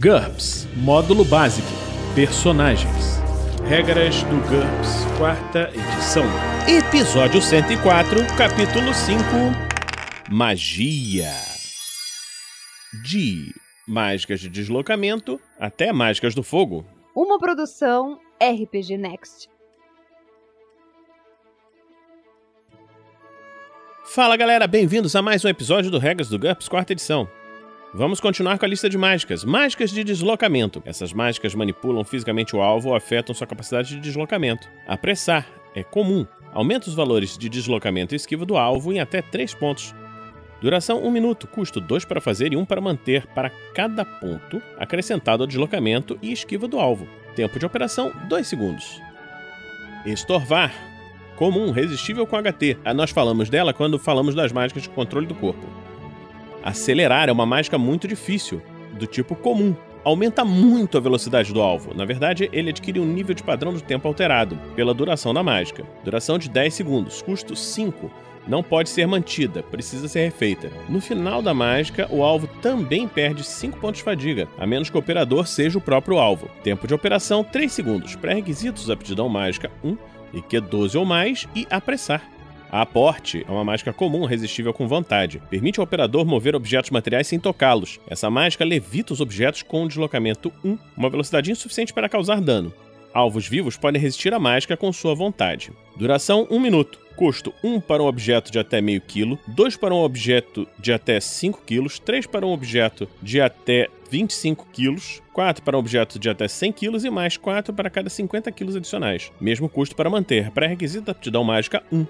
GURPS Módulo Básico. Personagens. Regras do GURPS, 4ª edição. Episódio 104, capítulo 5. Magia. De mágicas de deslocamento até mágicas do fogo. Uma produção RPG Next. Fala galera, bem-vindos a mais um episódio do Regras do GURPS, 4ª edição. Vamos continuar com a lista de mágicas. Mágicas de deslocamento. Essas mágicas manipulam fisicamente o alvo ou afetam sua capacidade de deslocamento. Apressar é comum. Aumenta os valores de deslocamento e esquiva do alvo em até 3 pontos. Duração 1 minuto. Custo 2 para fazer e 1 para manter para cada ponto acrescentado ao deslocamento e esquiva do alvo. Tempo de operação 2 segundos. Estorvar. Comum, resistível com HT. Nós falamos dela quando falamos das mágicas de controle do corpo. Acelerar é uma mágica muito difícil, do tipo comum. Aumenta muito a velocidade do alvo. Na verdade, ele adquire um nível de padrão do tempo alterado, pela duração da mágica. Duração de 10 segundos, custo 5. Não pode ser mantida, precisa ser refeita. No final da mágica, o alvo também perde 5 pontos de fadiga, a menos que o operador seja o próprio alvo. Tempo de operação 3 segundos. Pré-requisitos: aptidão mágica 1, IQ 12 ou mais e apressar. A aporte é uma mágica comum resistível com vontade. Permite ao operador mover objetos materiais sem tocá-los. Essa mágica levita os objetos com um deslocamento 1, uma velocidade insuficiente para causar dano. Alvos vivos podem resistir à mágica com sua vontade. Duração 1 minuto. Custo 1 para um objeto de até meio quilo, 2 para um objeto de até 5 kg, 3 para um objeto de até 25 kg, 4 para um objeto de até 100 kg e mais 4 para cada 50 kg adicionais. Mesmo custo para manter. Pré-requisito da aptidão mágica 1.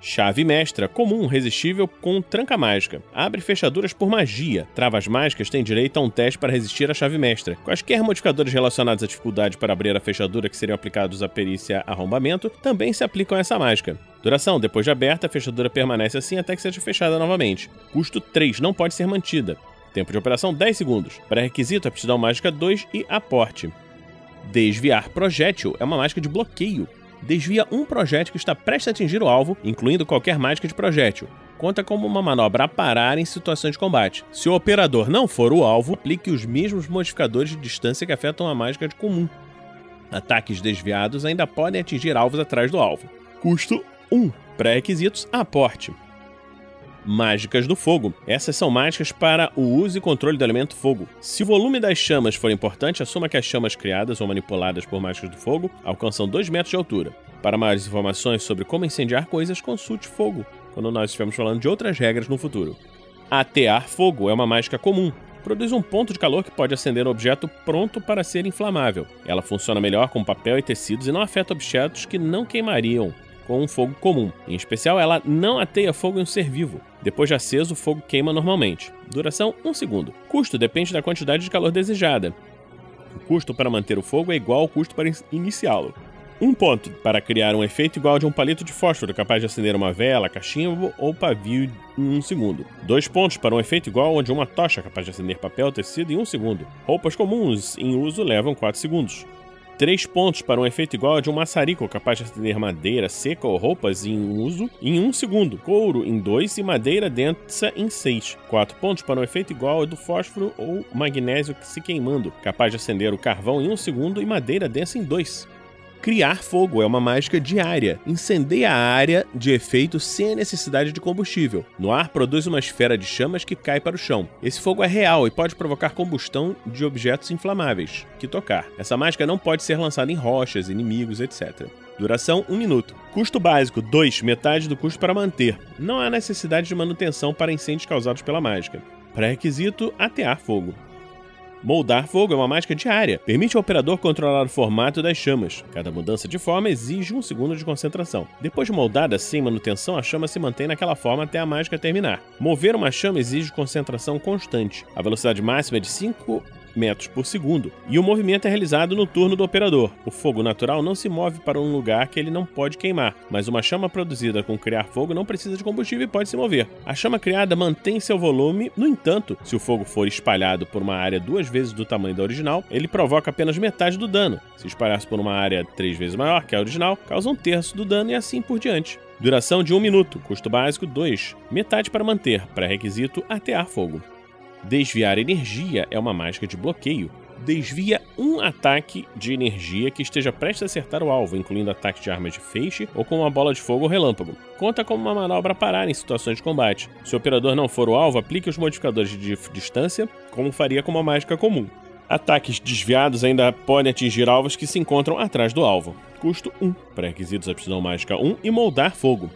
Chave mestra, comum, resistível com tranca mágica. Abre fechaduras por magia. Travas mágicas têm direito a um teste para resistir à chave mestra. Quaisquer modificadores relacionados à dificuldade para abrir a fechadura que seriam aplicados à perícia arrombamento também se aplicam a essa mágica. Duração: depois de aberta, a fechadura permanece assim até que seja fechada novamente. Custo 3, não pode ser mantida. Tempo de operação 10 segundos. Pré-requisito: aptidão mágica 2 e aporte. Desviar projétil é uma mágica de bloqueio. Desvia um projétil que está prestes a atingir o alvo, incluindo qualquer mágica de projétil. Conta como uma manobra a parar em situações de combate. Se o operador não for o alvo, aplique os mesmos modificadores de distância que afetam a mágica de comum. Ataques desviados ainda podem atingir alvos atrás do alvo. Custo 1. Pré-requisitos: aporte. Mágicas do fogo. Essas são mágicas para o uso e controle do elemento fogo. Se o volume das chamas for importante, assuma que as chamas criadas ou manipuladas por mágicas do fogo alcançam 2 metros de altura. Para maiores informações sobre como incendiar coisas, consulte fogo, quando nós estivermos falando de outras regras no futuro. Atear fogo é uma mágica comum. Produz um ponto de calor que pode acender um objeto pronto para ser inflamável. Ela funciona melhor com papel e tecidos e não afeta objetos que não queimariam com um fogo comum. Em especial, ela não ateia fogo em um ser vivo. Depois de aceso, o fogo queima normalmente. Duração 1 segundo. Custo depende da quantidade de calor desejada. O custo para manter o fogo é igual ao custo para iniciá-lo. 1 ponto para criar um efeito igual ao de um palito de fósforo capaz de acender uma vela, cachimbo ou pavio em 1 segundo. 2 pontos para um efeito igual ao de uma tocha capaz de acender papel, tecido em 1 segundo. Roupas comuns em uso levam 4 segundos. 3 pontos para um efeito igual ao de um maçarico capaz de acender madeira seca ou roupas em uso em 1 segundo. Couro em 2 e madeira densa em 6. 4 pontos para um efeito igual ao do fósforo ou magnésio se queimando, capaz de acender o carvão em 1 segundo e madeira densa em 2. Criar fogo é uma mágica diária. Incendeia a área de efeito sem a necessidade de combustível. No ar, produz uma esfera de chamas que cai para o chão. Esse fogo é real e pode provocar combustão de objetos inflamáveis que tocar. Essa mágica não pode ser lançada em rochas, inimigos, etc. Duração 1 minuto. Custo básico 2, metade do custo para manter. Não há necessidade de manutenção para incêndios causados pela mágica. Pré-requisito: atear fogo. Moldar fogo é uma mágica diária. Permite ao operador controlar o formato das chamas. Cada mudança de forma exige 1 segundo de concentração. Depois de moldada, sem manutenção, a chama se mantém naquela forma até a mágica terminar. Mover uma chama exige concentração constante. A velocidade máxima é de 5 metros por segundo, e o movimento é realizado no turno do operador. O fogo natural não se move para um lugar que ele não pode queimar, mas uma chama produzida com criar fogo não precisa de combustível e pode se mover. A chama criada mantém seu volume, no entanto, se o fogo for espalhado por uma área 2 vezes do tamanho da original, ele provoca apenas metade do dano. Se espalhar-se por uma área 3 vezes maior que a original, causa 1/3 do dano e assim por diante. Duração de 1 minuto, custo básico 2, metade para manter, pré-requisito atear fogo. Desviar energia é uma mágica de bloqueio. Desvia um ataque de energia que esteja prestes a acertar o alvo, incluindo ataques de armas de feixe ou com uma bola de fogo ou relâmpago. Conta como uma manobra parar em situações de combate. Se o operador não for o alvo, aplique os modificadores de distância, como faria com uma mágica comum. Ataques desviados ainda podem atingir alvos que se encontram atrás do alvo. Custo 1. Pré-requisitos aptidão mágica 1 e moldar fogo.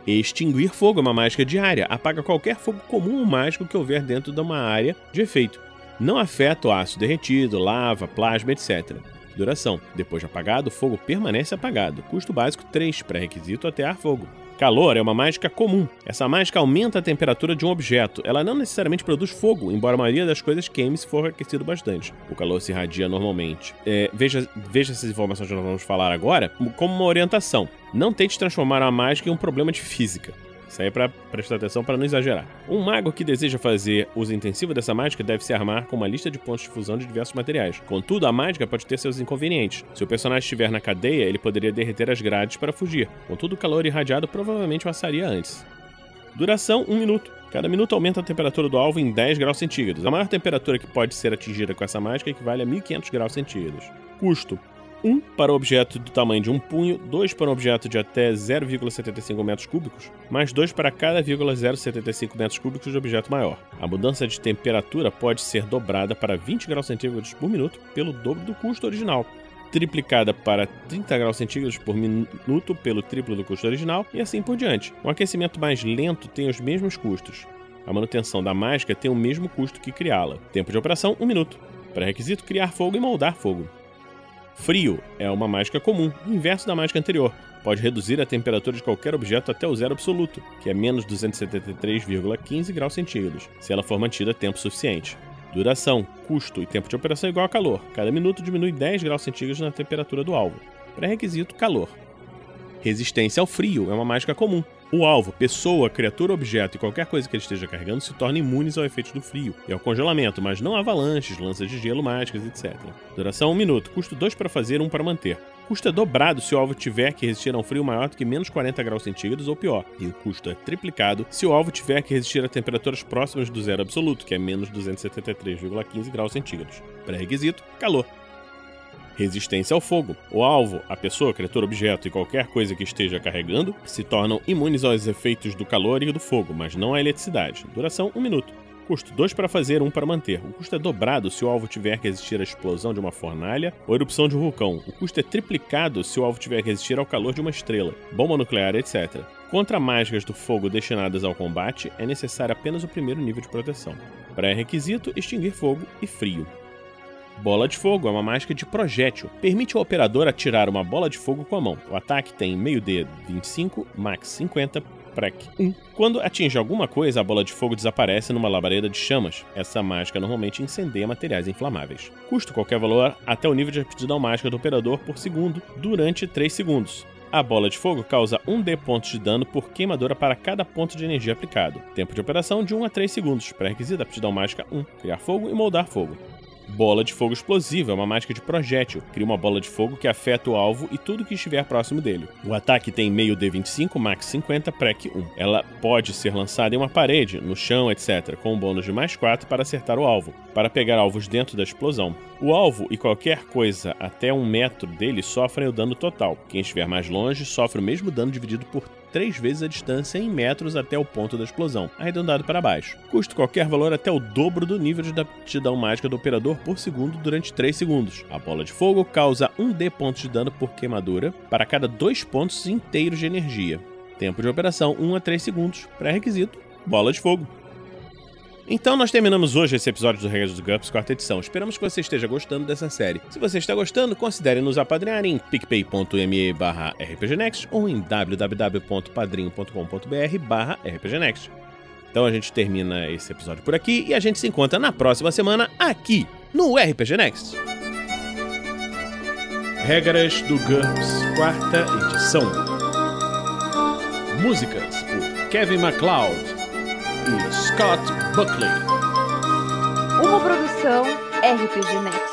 Extinguir fogo é uma mágica diária. Apaga qualquer fogo comum ou mágico que houver dentro de uma área de efeito. Não afeta o aço derretido, lava, plasma, etc. Duração. Depois de apagado, o fogo permanece apagado. Custo básico 3. Pré-requisito atear fogo. Calor é uma mágica comum. Essa mágica aumenta a temperatura de um objeto. Ela não necessariamente produz fogo, embora a maioria das coisas queime se for aquecido bastante. O calor se irradia normalmente. Veja essas informações que nós vamos falar agora como uma orientação. Não tente transformar a mágica em um problema de física. Isso aí é pra prestar atenção para não exagerar. Um mago que deseja fazer uso intensivo dessa mágica deve se armar com uma lista de pontos de fusão de diversos materiais. Contudo, a mágica pode ter seus inconvenientes. Se o personagem estiver na cadeia, ele poderia derreter as grades para fugir. Contudo, o calor irradiado provavelmente o assaria antes. Duração, 1 minuto. Cada minuto aumenta a temperatura do alvo em 10 graus centígrados. A maior temperatura que pode ser atingida com essa mágica equivale a 1500 graus centígrados. Custo: 1 para o objeto do tamanho de um punho, 2 para um objeto de até 0,75 metros cúbicos, mais 2 para cada 0,075 metros cúbicos de objeto maior. A mudança de temperatura pode ser dobrada para 20 graus centígrados por minuto pelo dobro do custo original, triplicada para 30 graus centígrados por minuto pelo triplo do custo original e assim por diante. Um aquecimento mais lento tem os mesmos custos. A manutenção da mágica tem o mesmo custo que criá-la. Tempo de operação, 1 minuto. Pré-requisito: criar fogo e moldar fogo. Frio é uma mágica comum, o inverso da mágica anterior. Pode reduzir a temperatura de qualquer objeto até o zero absoluto, que é menos 273,15 graus centígrados, se ela for mantida tempo suficiente. Duração, custo e tempo de operação igual a calor. Cada minuto diminui 10 graus centígrados na temperatura do alvo. Pré-requisito: calor. Resistência ao frio é uma mágica comum. O alvo, pessoa, criatura, objeto e qualquer coisa que ele esteja carregando se tornam imunes ao efeito do frio e ao congelamento, mas não a avalanches, lanças de gelo mágicas, etc. Duração 1 minuto. Custo 2 para fazer, 1 para manter. Custo é dobrado se o alvo tiver que resistir a um frio maior do que menos 40 graus centígrados ou pior. E o custo é triplicado se o alvo tiver que resistir a temperaturas próximas do zero absoluto, que é menos 273,15 graus centígrados. Pré-requisito: calor. Resistência ao fogo. O alvo, a pessoa, criatura, objeto e qualquer coisa que esteja carregando se tornam imunes aos efeitos do calor e do fogo, mas não à eletricidade. Duração 1 minuto. Custo 2 para fazer, 1 para manter. O custo é dobrado se o alvo tiver que resistir à explosão de uma fornalha ou erupção de um vulcão. O custo é triplicado se o alvo tiver que resistir ao calor de uma estrela, bomba nuclear, etc. Contra mágicas do fogo destinadas ao combate, é necessário apenas o primeiro nível de proteção. Pré-requisito: extinguir fogo e frio. Bola de fogo é uma mágica de projétil. Permite ao operador atirar uma bola de fogo com a mão. O ataque tem meio D 25, max 50, prec 1. Quando atinge alguma coisa, a bola de fogo desaparece numa labareda de chamas. Essa mágica normalmente incendeia materiais inflamáveis. Custo qualquer valor até o nível de aptidão mágica do operador por segundo durante 3 segundos. A bola de fogo causa 1d pontos de dano por queimadura para cada ponto de energia aplicado. Tempo de operação de 1 a 3 segundos. Pré-requisito aptidão mágica 1. Criar fogo e moldar fogo. Bola de fogo explosiva é uma mágica de projétil. Cria uma bola de fogo que afeta o alvo e tudo que estiver próximo dele. O ataque tem meio D25, max 50, prec 1. Ela pode ser lançada em uma parede, no chão, etc., com um bônus de mais 4 para acertar o alvo, para pegar alvos dentro da explosão. O alvo e qualquer coisa até 1 metro dele sofrem o dano total. Quem estiver mais longe sofre o mesmo dano dividido por 3 vezes a distância em metros até o ponto da explosão, arredondado para baixo. Custo qualquer valor até o dobro do nível de aptidão mágica do operador por segundo durante 3 segundos. A bola de fogo causa 1d pontos de dano por queimadura para cada 2 pontos inteiros de energia. Tempo de operação 1 a 3 segundos. Pré-requisito: bola de fogo. Então nós terminamos hoje esse episódio do Regras do GURPS, 4ª edição. Esperamos que você esteja gostando dessa série. Se você está gostando, considere nos apadrinhar em picpay.me/rpgnext ou em www.padrinho.com.br/rpgnext. Então a gente termina esse episódio por aqui e a gente se encontra na próxima semana aqui no RPG Next. Regras do GURPS, 4ª edição. Músicas por Kevin MacLeod e Scott Buckley. Uma produção RPG Next.